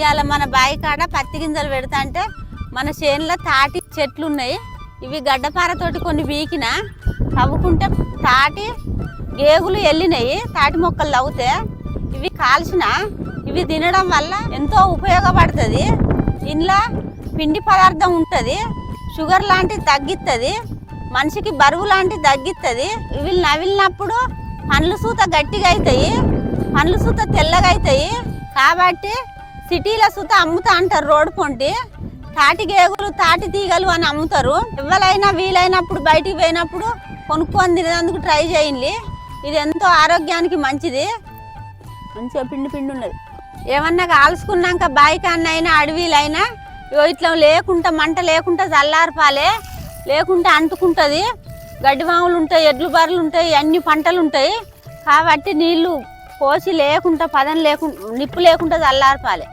ఇవాళ మన బావి కాడ పత్తి గింజలు పెడతా అంటే మన చేనులో తాటి చెట్లు ఉన్నాయి. ఇవి గడ్డపారతోటి కొన్ని వీకిన తవ్వుకుంటే తాటి గేగులు వెళ్ళినాయి. తాటి మొక్కలు తవ్వుతే ఇవి కాల్చిన ఇవి తినడం వల్ల ఎంతో ఉపయోగపడుతుంది. ఇంట్లో పిండి పదార్థం ఉంటుంది, షుగర్ లాంటిది తగ్గిస్తుంది, మనిషికి బరువు లాంటిది తగ్గిస్తుంది. ఇవి నవిలినప్పుడు పండ్లు సూత గట్టిగా అవుతాయి, పండ్లు సూత తెల్లగా అవుతాయి. కాబట్టి సిటీల సూత అమ్ముతా అంటారు రోడ్డు పొంటి. తాటి గేగులు తాటి తీగలు అని అమ్ముతారు. ఎవరైనా వీలైనప్పుడు బయటికి పోయినప్పుడు కొనుక్కొని తినేందుకు ట్రై చేయండి. ఇది ఎంతో ఆరోగ్యానికి మంచిది. మంచిగా పిండి పిండి ఉన్నది. ఏమన్నా కాల్చుకున్నాక బాయికాన్నైనా అడవిలైనా ఇట్లా లేకుండా మంట లేకుండా చల్లారిపాలే, లేకుంటే అంటుకుంటుంది. గడ్డి మాములు ఉంటాయి, ఎడ్లు బర్రెలు ఉంటాయి, అన్ని పంటలు ఉంటాయి. కాబట్టి నీళ్లు పోసి లేకుండా పదం లేకుండా నిప్పు లేకుండా చల్లారిపాలే.